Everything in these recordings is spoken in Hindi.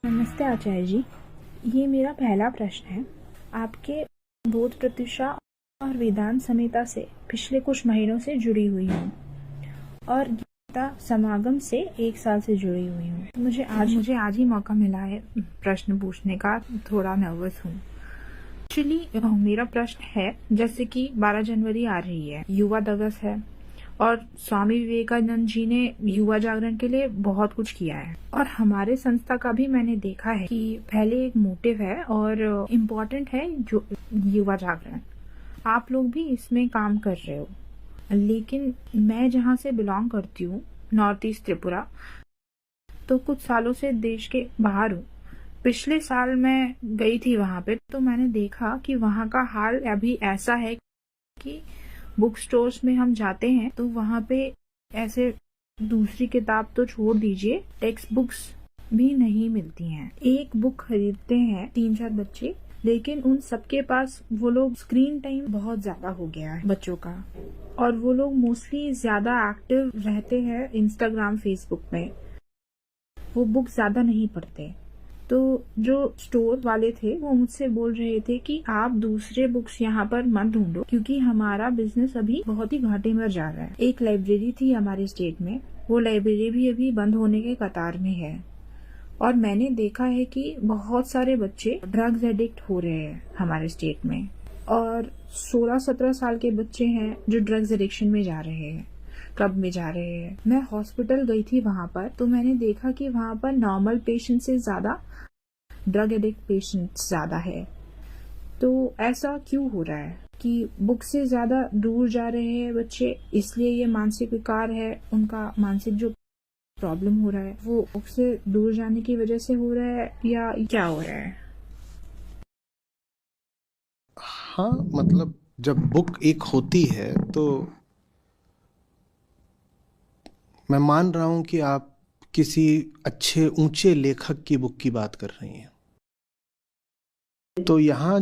नमस्ते आचार्य जी। ये मेरा पहला प्रश्न है। आपके बोध प्रत्युषा और वेदांत संहिता से पिछले कुछ महीनों से जुड़ी हुई हूँ और गीता समागम से 1 साल से जुड़ी हुई हूँ। मुझे आज ही मौका मिला है प्रश्न पूछने का। थोड़ा नर्वस हूँ। एक्चुअली मेरा प्रश्न है, जैसे कि 12 जनवरी आ रही है, युवा दिवस है और स्वामी विवेकानंद जी ने युवा जागरण के लिए बहुत कुछ किया है और हमारे संस्था का भी मैंने देखा है कि पहले एक मोटिव है और इम्पोर्टेंट है जो युवा जागरण। आप लोग भी इसमें काम कर रहे हो, लेकिन मैं जहाँ से बिलोंग करती हूँ, नॉर्थ ईस्ट त्रिपुरा, तो कुछ सालों से देश के बाहर हूँ। पिछले साल मैं गई थी वहाँ पे, तो मैंने देखा कि वहाँ का हाल अभी ऐसा है कि बुक स्टोर्स में हम जाते हैं तो वहाँ पे ऐसे दूसरी किताब तो छोड़ दीजिए, टेक्स्ट बुक्स भी नहीं मिलती हैं। एक बुक खरीदते हैं 3-4 बच्चे, लेकिन उन सबके पास वो लोग स्क्रीन टाइम बहुत ज्यादा हो गया है बच्चों का, और वो लोग मोस्टली ज्यादा एक्टिव रहते हैं इंस्टाग्राम फेसबुक में। वो बुक ज्यादा नहीं पढ़ते। तो जो स्टोर वाले थे वो मुझसे बोल रहे थे कि आप दूसरे बुक्स यहाँ पर मत ढूंढो, क्योंकि हमारा बिजनेस अभी बहुत ही घाटे में जा रहा है। एक लाइब्रेरी थी हमारे स्टेट में, वो लाइब्रेरी भी अभी बंद होने के कतार में है और मैंने देखा है कि बहुत सारे बच्चे ड्रग्स एडिक्ट हो रहे हैं हमारे स्टेट में, और 16-17 साल के बच्चे हैं जो ड्रग्स एडिक्शन में जा रहे हैं, क्लब में जा रहे हैं। मैं हॉस्पिटल गई थी वहाँ पर, तो मैंने देखा कि वहाँ पर नॉर्मल पेशेंट से ज्यादा ड्रग एडिक्ट पेशेंट्स ज्यादा है। तो ऐसा क्यों हो रहा है कि बुक से ज्यादा दूर जा रहे हैं बच्चे? इसलिए ये मानसिक विकार है, उनका मानसिक जो प्रॉब्लम हो रहा है वो बुक से दूर जाने की वजह से हो रहा है, या क्या हो रहा है? हाँ, मतलब जब बुक एक होती है तो मैं मान रहा हूं कि आप किसी अच्छे ऊंचे लेखक की बुक की बात कर रही हैं। तो यहाँ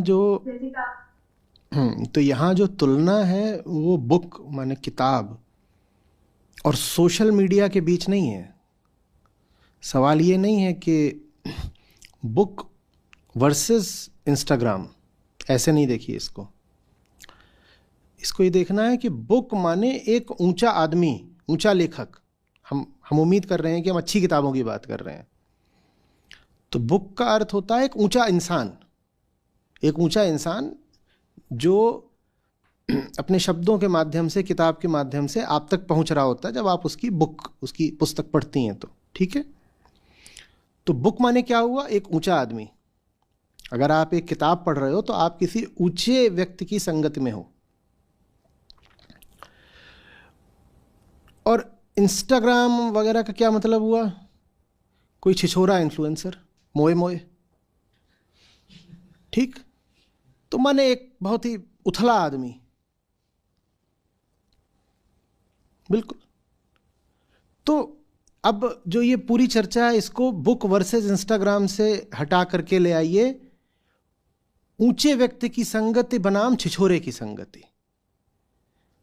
जो तुलना है वो बुक माने किताब और सोशल मीडिया के बीच नहीं है। सवाल ये नहीं है कि बुक वर्सेस इंस्टाग्राम, ऐसे नहीं देखिए इसको। इसको ये देखना है कि बुक माने एक ऊंचा आदमी, ऊंचा लेखक। हम उम्मीद कर रहे हैं कि हम अच्छी किताबों की बात कर रहे हैं। तो बुक का अर्थ होता है एक ऊंचा इंसान, एक ऊंचा इंसान जो अपने शब्दों के माध्यम से, किताब के माध्यम से आप तक पहुंच रहा होता है जब आप उसकी पुस्तक पढ़ती हैं। तो ठीक है, तो बुक माने क्या हुआ? एक ऊंचा आदमी। अगर आप एक किताब पढ़ रहे हो तो आप किसी ऊंचे व्यक्ति की संगति में हो। और इंस्टाग्राम वगैरह का क्या मतलब हुआ? कोई छिछोरा इन्फ्लुएंसर, मोए मोए, ठीक? तो माने एक बहुत ही उथला आदमी, बिल्कुल। तो अब जो ये पूरी चर्चा है, इसको बुक वर्सेस इंस्टाग्राम से हटा करके ले आइए ऊंचे व्यक्ति की संगति बनाम छिछोरे की संगति।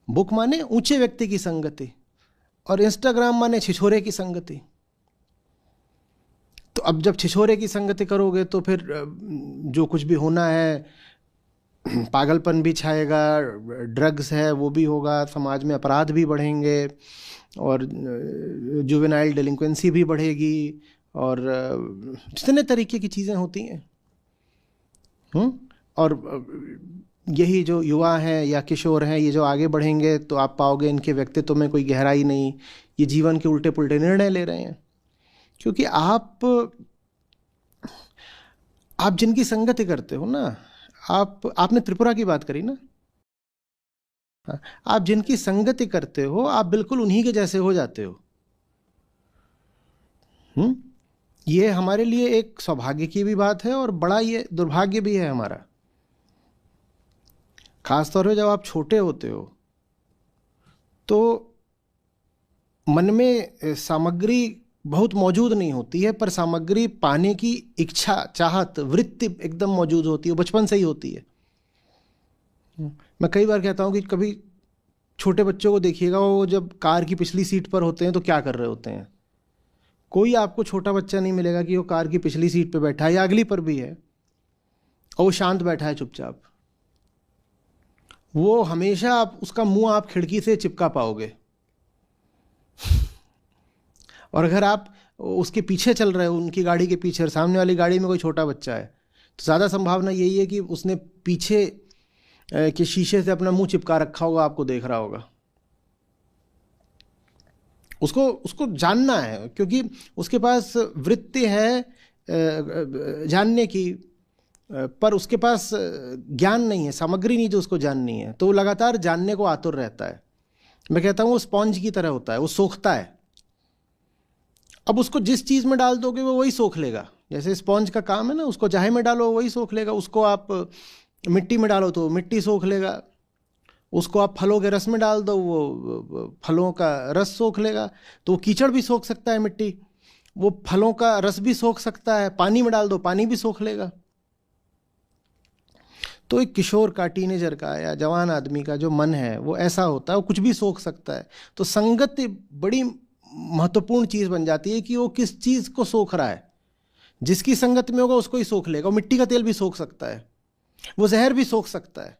बुक माने ऊंचे व्यक्ति की संगति और इंस्टाग्राम माने छिछोरे की संगति। तो अब जब छिछोरे की संगति करोगे तो फिर जो कुछ भी होना है, पागलपन भी छाएगा, ड्रग्स है वो भी होगा, समाज में अपराध भी बढ़ेंगे और जुवेनाइल डेलिंक्वेंसी भी बढ़ेगी और जितने तरीके की चीज़ें होती हैं। और यही जो युवा हैं या किशोर हैं, ये जो आगे बढ़ेंगे तो आप पाओगे इनके व्यक्तित्व में कोई गहराई नहीं, ये जीवन के उल्टे पुल्टे निर्णय ले रहे हैं। क्योंकि आप जिनकी संगति करते हो ना, आपने त्रिपुरा की बात करी ना, आप जिनकी संगति करते हो आप बिल्कुल उन्हीं के जैसे हो जाते हो। ये हमारे लिए एक सौभाग्य की भी बात है और बड़ा ये दुर्भाग्य भी है हमारा। खासतौर पे जब आप छोटे होते हो तो मन में सामग्री बहुत मौजूद नहीं होती है, पर सामग्री पाने की इच्छा, चाहत, वृत्ति एकदम मौजूद होती है, बचपन से ही होती है। मैं कई बार कहता हूँ कि कभी छोटे बच्चों को देखिएगा, वो जब कार की पिछली सीट पर होते हैं तो क्या कर रहे होते हैं? कोई आपको छोटा बच्चा नहीं मिलेगा कि वो कार की पिछली सीट पे बैठा है या अगली पर भी है और वो शांत बैठा है चुपचाप। वो हमेशा आप उसका मुंह आप खिड़की से चिपका पाओगे। और अगर आप उसके पीछे चल रहे हो, उनकी गाड़ी के पीछे, और सामने वाली गाड़ी में कोई छोटा बच्चा है, तो ज़्यादा संभावना यही है कि उसने पीछे के शीशे से अपना मुंह चिपका रखा होगा, आपको देख रहा होगा। उसको जानना है, क्योंकि उसके पास वृत्ति है जानने की, पर उसके पास ज्ञान नहीं है, सामग्री नहीं जो उसको जाननी है, तो वो लगातार जानने को आतुर रहता है। मैं कहता हूँ वो स्पॉन्ज की तरह होता है, वो सोखता है। अब उसको जिस चीज़ में डाल दोगे वो वही सोख लेगा। जैसे स्पॉन्ज का काम है ना, उसको चाहे में डालो वही सोख लेगा। उसको आप मिट्टी में डालो तो मिट्टी सोख लेगा, उसको आप फलों के रस में डाल दो वो फलों का रस सोख लेगा। तो वो कीचड़ भी सोख सकता है, मिट्टी, वो फलों का रस भी सोख सकता है। पानी में डाल दो, पानी भी सोख लेगा। तो एक किशोर का, टीनेजर का या जवान आदमी का जो मन है वो ऐसा होता है, वो कुछ भी सोख सकता है। तो संगत बड़ी महत्वपूर्ण चीज़ बन जाती है कि वो किस चीज़ को सोख रहा है। जिसकी संगत में होगा उसको ही सोख लेगा। वो मिट्टी का तेल भी सोख सकता है, वो जहर भी सोख सकता है।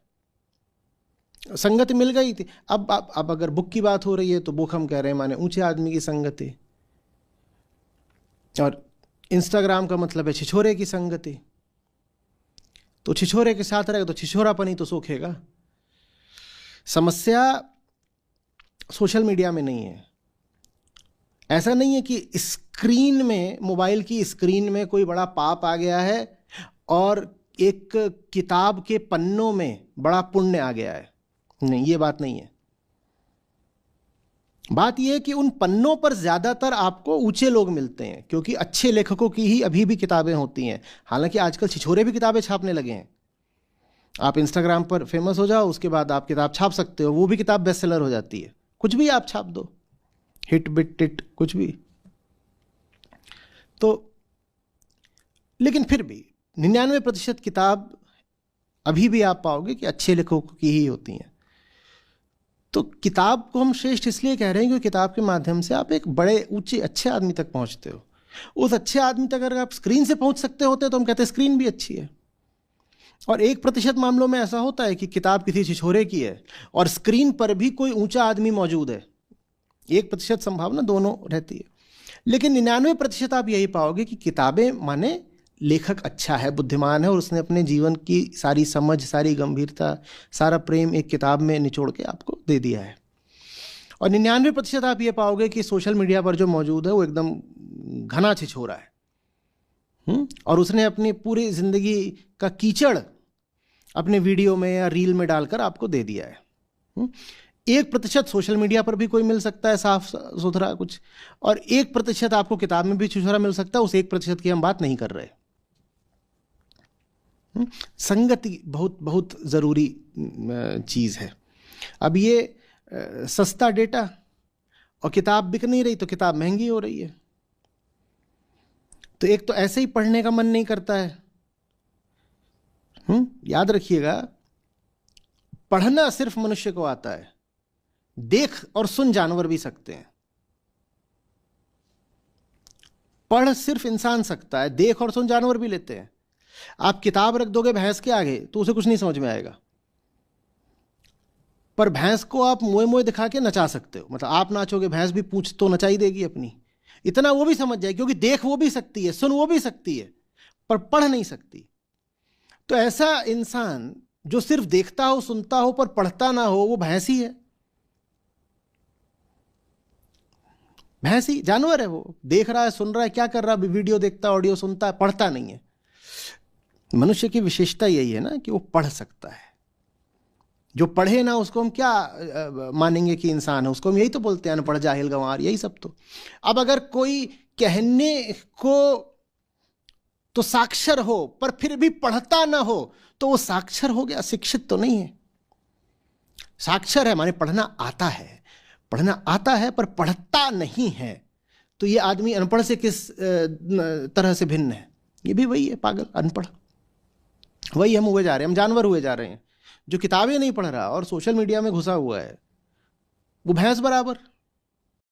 संगत मिल गई थी। अब अगर बुक की बात हो रही है तो बुक हम कह रहे हैं माने ऊंचे आदमी की संगति, और इंस्टाग्राम का मतलब है छिछोरे की संगति। तो छिछोरे के साथ रहेगा तो छिछोरापन ही तो सोखेगा। समस्या सोशल मीडिया में नहीं है। ऐसा नहीं है कि स्क्रीन में, मोबाइल की स्क्रीन में कोई बड़ा पाप आ गया है और एक किताब के पन्नों में बड़ा पुण्य आ गया है। नहीं, ये बात नहीं है। बात यह है कि उन पन्नों पर ज्यादातर आपको ऊंचे लोग मिलते हैं, क्योंकि अच्छे लेखकों की ही अभी भी किताबें होती हैं। हालांकि आजकल छिछोरे भी किताबें छापने लगे हैं। आप इंस्टाग्राम पर फेमस हो जाओ, उसके बाद आप किताब छाप सकते हो, वो भी किताब बेस्ट सेलर हो जाती है। कुछ भी आप छाप दो, हिट बिट टिट कुछ भी। तो लेकिन फिर भी 99% किताब अभी भी आप पाओगे कि अच्छे लेखकों की ही होती हैं। तो किताब को हम श्रेष्ठ इसलिए कह रहे हैं क्योंकि किताब के माध्यम से आप एक बड़े ऊंचे अच्छे आदमी तक पहुंचते हो। उस अच्छे आदमी तक अगर आप स्क्रीन से पहुंच सकते होते तो हम कहते हैं स्क्रीन भी अच्छी है। और 1% मामलों में ऐसा होता है कि किताब किसी छिछोरे की है और स्क्रीन पर भी कोई ऊंचा आदमी मौजूद है। 1% संभावना दोनों रहती है। लेकिन 99% आप यही पाओगे कि किताबें माने लेखक अच्छा है, बुद्धिमान है, और उसने अपने जीवन की सारी समझ, सारी गंभीरता, सारा प्रेम एक किताब में निचोड़ के आपको दे दिया है। और 99% आप ये पाओगे कि सोशल मीडिया पर जो मौजूद है वो एकदम घना छिछोरा है। और उसने अपनी पूरी जिंदगी का कीचड़ अपने वीडियो में या रील में डालकर आपको दे दिया है। 1% सोशल मीडिया पर भी कोई मिल सकता है साफ सुथरा कुछ, और 1% आपको किताब में भी छिछोरा मिल सकता है। उस 1% की हम बात नहीं कर रहे। संगति बहुत बहुत जरूरी चीज है। अब ये सस्ता डेटा और किताब बिक नहीं रही तो किताब महंगी हो रही है। तो एक तो ऐसे ही पढ़ने का मन नहीं करता है। याद रखिएगा, पढ़ना सिर्फ मनुष्य को आता है, देख और सुन जानवर भी सकते हैं। पढ़ सिर्फ इंसान सकता है, देख और सुन जानवर भी लेते हैं। आप किताब रख दोगे भैंस के आगे तो उसे कुछ नहीं समझ में आएगा, पर भैंस को आप मोए मोए दिखा के नचा सकते हो। मतलब आप नाचोगे, भैंस भी पूंछ तो नचाई देगी अपनी, इतना वो भी समझ जाएगी, क्योंकि देख वो भी सकती है, सुन वो भी सकती है, पर पढ़ नहीं सकती। तो ऐसा इंसान जो सिर्फ देखता हो, सुनता हो, पर पढ़ता ना हो, वो भैंस ही है। भैंस ही जानवर है। वो देख रहा है, सुन रहा है, क्या कर रहा है, वीडियो देखता है, ऑडियो सुनता है, पढ़ता नहीं है। मनुष्य की विशेषता यही है ना कि वो पढ़ सकता है। जो पढ़े ना उसको हम क्या मानेंगे कि इंसान है? उसको हम यही तो बोलते हैं, अनपढ़, जाहिल, गंवार, यही सब तो। अब अगर कोई कहने को तो साक्षर हो पर फिर भी पढ़ता ना हो तो वो साक्षर हो गया, शिक्षित तो नहीं है। साक्षर है माने पढ़ना आता है, पढ़ना आता है पर पढ़ता नहीं है। तो ये आदमी अनपढ़ से किस तरह से भिन्न है? ये भी वही है, पागल, अनपढ़। वही हम हुए जा रहे हैं, हम जानवर हुए जा रहे हैं। जो किताबें नहीं पढ़ रहा और सोशल मीडिया में घुसा हुआ है वो भैंस बराबर।